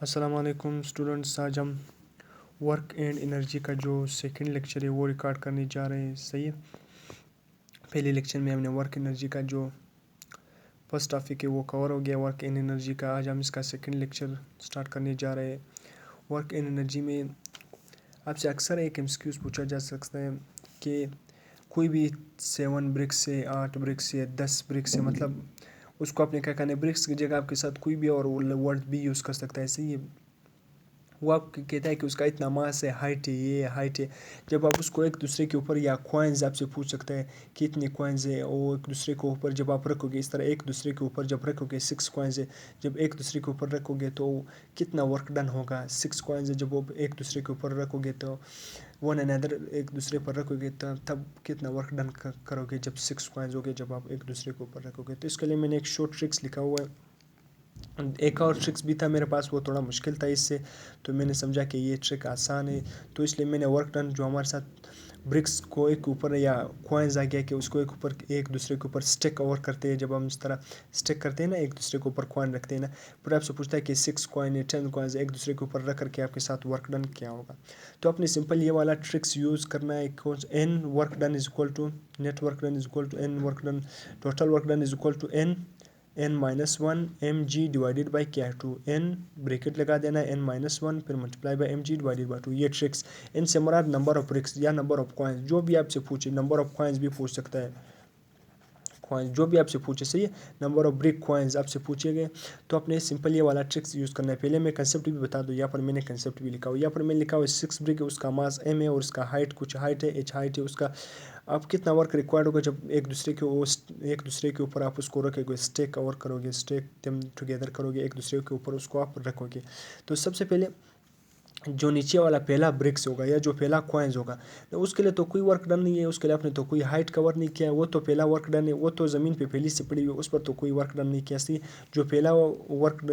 अस्सलाम वालेकुम स्टूडेंट्स। आज हम वर्क एंड एनर्जी का जो सेकंड लेक्चर है वो रिकॉर्ड करने जा रहे हैं। सही है। पहले लेक्चर में हमने वर्क एनर्जी का जो फर्स्ट टॉपिक है वो कवर हो गया, वर्क एंड एनर्जी का। आज हम इसका सेकंड लेक्चर स्टार्ट करने जा रहे हैं। वर्क एंड एनर्जी में आपसे अक्सर एक एमसीक्यूज पूछा जा सकता है कि कोई भी 7 ब्रिक्स से 8 ब्रिक्स से 10 ब्रिक्स से, मतलब उसको आपने क्या करना है, ब्रिक्स की जगह आपके साथ कोई भी और वर्ड भी यूज़ कर सकता है। सही है। वो आप कहता है कि उसका इतना मास है, हाइट है, ये हाइट है। जब आप उसको एक दूसरे के ऊपर, या कॉइन्स आपसे पूछ सकता है कि इतने कॉइन्स है, और एक दूसरे के ऊपर जब आप रखोगे इस तरह एक दूसरे के ऊपर जब रखोगे 6 कॉइन्स है, जब एक दूसरे के ऊपर रखोगे तो कितना वर्क डन होगा। 6 कॉइन्स है, जब वो एक दूसरे के ऊपर रखोगे तो वन अनदर एक दूसरे पर रखोगे तब कितना वर्क डन करोगे जब 6 कॉइन्स होगे, जब आप एक दूसरे के ऊपर रखोगे। तो इसके लिए मैंने एक शॉर्ट ट्रिक्स लिखा हुआ है। एक और ट्रिक्स भी था मेरे पास, वो थोड़ा मुश्किल था इससे, तो मैंने समझा कि ये ट्रिक आसान है, तो इसलिए मैंने वर्क डन जो हमारे साथ ब्रिक्स को एक ऊपर या कॉइन्स आ गया कि उसको एक ऊपर एक दूसरे के ऊपर स्टिक ओवर करते हैं। जब हम इस तरह स्टिक करते हैं ना, एक दूसरे के ऊपर कॉइन रखते हैं ना, फिर आपसे पूछता है कि 6 कॉइन या 10 कॉइन्स एक दूसरे के ऊपर रख करके आपके साथ वर्क डन क्या होगा। तो अपने सिंपल ये वाला ट्रिक्स यूज़ करना है। N work done is equal to net work done is equal to n work done, total work done is equal to n-1 mg divided by क्या टू n, ब्रेकेट लगा देना है n-1 फिर multiply by mg divided by 2। ये tricks, इनसे मुराद number of bricks या number of coins, जो भी आपसे पूछे, नंबर ऑफ कॉइन्स भी पूछ सकता है, कॉइन्स जो भी आपसे पूछे। सही है। नंबर ऑफ ब्रिक कॉइन्स आपसे पूछे गए तो अपने सिंपल ये वाला ट्रिक्स यूज़ करना है। पहले मैं कंसेप्ट भी बता दूँ, यहाँ पर मैंने कंसेप्ट भी लिखा हुआ, यहाँ पर मैंने लिखा हुआ 6 ब्रिक है, उसका मास m है और उसका हाइट कुछ हाइट है, h हाइट है उसका। आप कितना वर्क रिक्वायर्ड होगा जब एक दूसरे के ऊपर आप उसको रखोगे, स्टेक ओवर करोगे, स्टेक देम टुगेदर करोगे, एक दूसरे के ऊपर उसको आप रखोगे। तो सबसे पहले जो नीचे वाला पहला ब्रिक्स होगा या जो पहला कॉइन्स होगा, तो उसके लिए तो कोई वर्क डन नहीं है, उसके लिए आपने तो कोई हाइट कवर नहीं किया है, वो तो पहला वर्क डन है, वो तो ज़मीन पे पहली से पड़ी हुई, उस पर तो कोई वर्क डन नहीं किया। सी जो पहला वर्क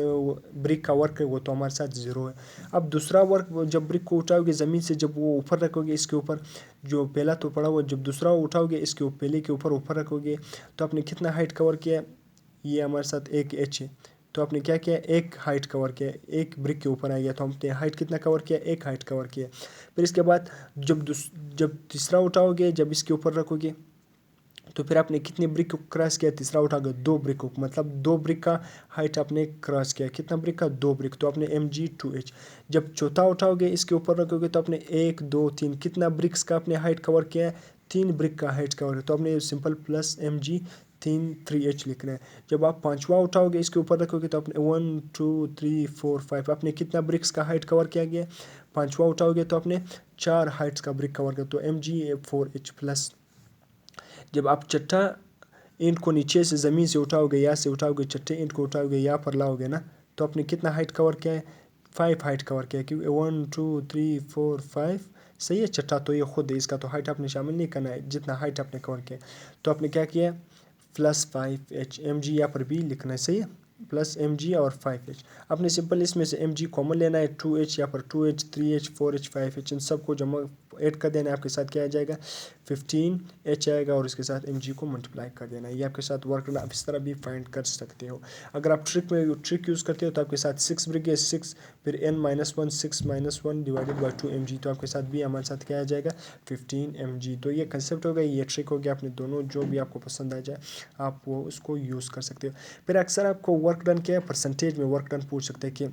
ब्रिक का वर्क है वो तो हमारे साथ ज़ीरो है। अब दूसरा वर्क, जब ब्रिक को उठाओगे ज़मीन से, जब वो ऊपर रखोगे इसके ऊपर, जो पहला तो पड़ा हुआ, जब दूसरा उठाओगे इसके पहले के ऊपर रखोगे, तो आपने कितना हाइट कवर किया, ये हमारे साथ एक एच है। तो आपने क्या किया, एक हाइट कवर किया, एक ब्रिक के ऊपर आ गया, तो हमने हाइट कितना कवर किया, एक हाइट कवर किया। फिर इसके बाद जब तीसरा उठाओगे, जब इसके ऊपर रखोगे, तो फिर आपने कितने ब्रिक को क्रॉस किया, तीसरा उठाओगे 2 ब्रिक को, मतलब 2 ब्रिक का हाइट आपने क्रॉस किया। कितना ब्रिक का, 2 ब्रिक, तो आपने mg2h। जब चौथा उठाओगे इसके ऊपर रखोगे तो आपने 1 2 3 कितना ब्रिक्स का आपने हाइट कवर किया है, 3 ब्रिक का हाइट कवर, तो आपने सिंपल प्लस mg 3 3h लिखना है। जब आप पांचवा उठाओगे इसके ऊपर रखोगे तो आपने 1 2 3 4 5 आपने कितना ब्रिक्स का हाइट कवर किया गया, पांचवा उठाओगे तो आपने 4 हाइट्स का ब्रिक कवर किया, तो mg4h प्लस। जब आप छठा ईंट को नीचे से ज़मीन से उठाओगे, यहाँ से उठाओगे, छठे ईंट को उठाओगे, यहाँ पर लाओगे ना, तो आपने कितना हाइट कवर किया है, 5 हाइट कवर किया है, क्योंकि 1 2 3 4 5। सही है। छठा तो ये खुद है, इसका तो हाइट आपने शामिल नहीं करना है, जितना हाइट आपने कवर किया। तो आपने क्या किया, +5h mg यहाँ पर भी लिखना है। सही है। प्लस mg और 5h। आपने सिंपल इसमें से mg कॉमन लेना है, 2h यहाँ पर 2h 3h 4h 5h इन सबको जमा ऐड कर देना है। आपके साथ क्या आ जाएगा, 15h आएगा, और इसके साथ mg को मल्टीप्लाई कर देना है। ये आपके साथ वर्क आप इस तरह भी फाइंड कर सकते हो। अगर आप ट्रिक यूज़ करते हो तो आपके साथ 6 ब्रिक है, 6 फिर n-1 6-1 डिवाइडेड बाई 2 mg, तो आपके साथ भी हमारे साथ क्या आ जाएगा, 15 mg। तो ये कंसेप्ट हो गया, ये ट्रिक हो गया। आपने दोनों जो भी आपको पसंद आ जाए आप वो उसको यूज़ कर सकते हो। फिर अक्सर आपको वर्क डन क्या है, परसेंटेज में वर्क डन पूछ सकते हैं कि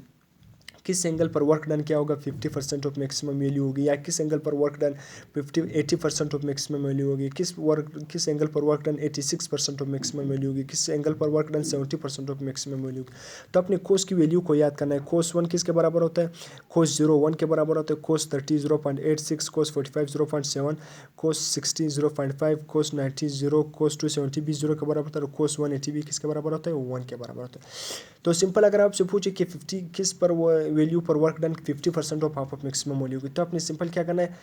किस एंगल पर वर्क डन क्या होगा, 50% ऑफ मैक्सिमम वैल्यू होगी, या किस एंगल पर work done 80% of maximum value होगी, किस एंगल पर work done 86% of maximum value होगी, किस एंगल पर work done 70% of maximum value होगी। तो अपने कोस की वैल्यू को याद करना है। कोस 1 किसके बराबर होता है, कोस 0 1 के बराबर होता है, कोस 30 0.86, कोस 45 0.7, कोस 60 0.5, कोस 90 0, कोस 270 भी 0 के बराबर होता है, और कोस 180 भी किसके बराबर होता है, 1 के बराबर होता है। तो सिंपल अगर आपसे पूछे कि 50 किस पर वो वैल्यू पर work done 50% of half of maximum value की, तो आपने सिंपल क्या करना है,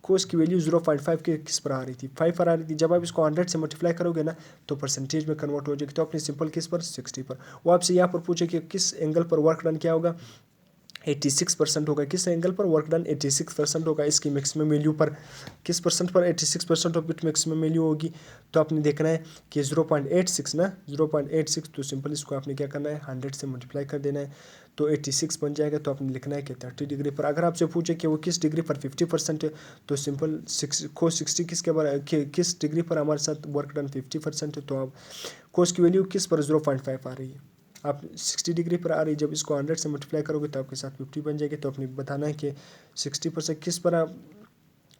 कोस की वैल्यू 0.5 के किस पर आ रही थी, 5 पर आ रही थी। जब आप इसको 100 से मल्टीप्लाई करोगे ना तो परसेंटेज में कन्वर्ट हो जाएगी, तो आपने सिंपल किस पर, 60 पर। वो आपसे यहाँ पर पूछे कि किस एंगल पर वर्क डन क्या होगा, 86% होगा। किस एंगल पर? वर्क डन 86% होगा इसकी मैक्सिमम वैल्यू पर। किस परसेंट पर? 86% ऑफ इट मैक्सिमम वैल्यू होगी। तो आपने देखना है कि 0.86 ना, 0.86, तो सिंपल इसको आपने क्या करना है, 100 से मल्टीप्लाई कर देना है, तो 86 बन जाएगा। तो आपने लिखना है कि 30 डिग्री पर। अगर आपसे पूछे कि वो किस डिग्री पर 50% है, तो सिंपल cos 60 किसके बराबर, किस डिग्री पर हमारे साथ वर्क डन 50% है, तो आप cos की वैल्यू किस पर 0.5 आ रही है, आप 60 डिग्री पर आ रही है। जब इसको 100 से मल्टीप्लाई करोगे तो आपके साथ 50 बन जाएगी। तो अपने बताना है कि 60% किस पर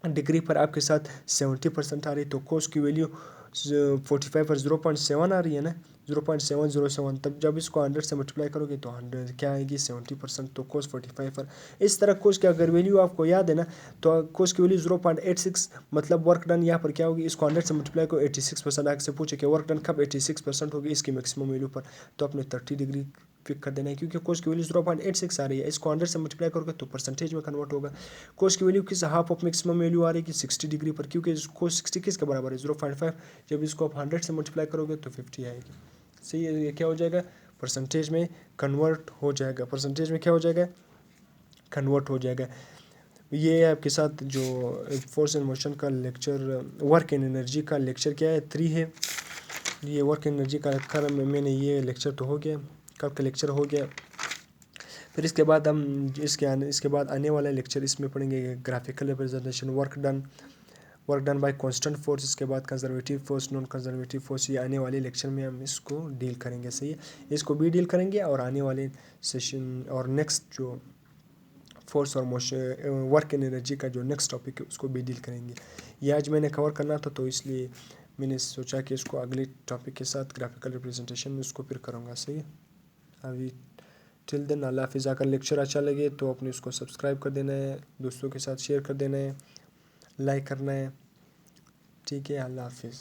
डिग्री पर आपके साथ 70% आ रही है। तो कोस की वैल्यू 45 पर 0.7 आ रही है ना, 0.707। तब जब इसको 100 से मल्टीप्लाई करोगे तो 100 क्या आएगी, 70%। तो कोस 45 पर। इस तरह कोस की अगर वैल्यू आपको याद है ना, तो कोस की वैल्यू 0.86, मतलब वर्क डन यहाँ पर क्या होगी, इसको 100 से मल्टीप्लाई को 86%। आगे से पूछे कि वर्क डन कब 86% होगी इसकी मैक्सिमम वैल्यू पर, तो अपने 30 डिग्री पिक कर देना है, क्योंकि कोस की वैल्यू 0.86 आ रही है। इसको 100 से मल्टीप्लाई करोगे तो परसेंटेज में कन्वर्ट होगा। कोस की वैल्यू किस हाफ ऑफ मैक्सिमम वैल्यू आ रही है कि 60 डिग्री पर, क्योंकि कोस 60 किसके बराबर है, 0.5। जब इसको आप 100 से मल्टीप्लाई करोगे तो 50 आएगी। सही है, ये क्या हो जाएगा, परसेंटेज में कन्वर्ट हो जाएगा। परसेंटेज में क्या हो जाएगा, कन्वर्ट हो जाएगा। ये है आपके साथ जो फोर्स एंड मोशन का लेक्चर, वर्क एंड एनर्जी का लेक्चर क्या है, 3 है। ये वर्क एनर्जी का कर मैंने ये लेक्चर तो हो गया, कल का लेक्चर हो गया। फिर इसके बाद हम इसके बाद आने वाला लेक्चर इसमें पढ़ेंगे graphical representation, work done by constant force. इसके बाद conservative force, non conservative force. ये आने वाले लेक्चर में हम इसको डील करेंगे। सही है, इसको भी डील करेंगे और आने वाले सेशन और नेक्स्ट जो फोर्स और मोशन, वर्क एंड एनर्जी का जो नेक्स्ट टॉपिक है उसको भी डील करेंगे। ये आज मैंने कवर करना था, तो इसलिए मैंने सोचा कि इसको अगले टॉपिक के साथ ग्राफिकल रिप्रेजेंटेशन में उसको फिर करूँगा। सही है, अभी टिल देन अल्लाह हाफिज़। अगर लेक्चर अच्छा लगे तो अपने उसको सब्सक्राइब कर देना है, दोस्तों के साथ शेयर कर देना है, लाइक करना है। ठीक है, अल्लाह हाफिज़।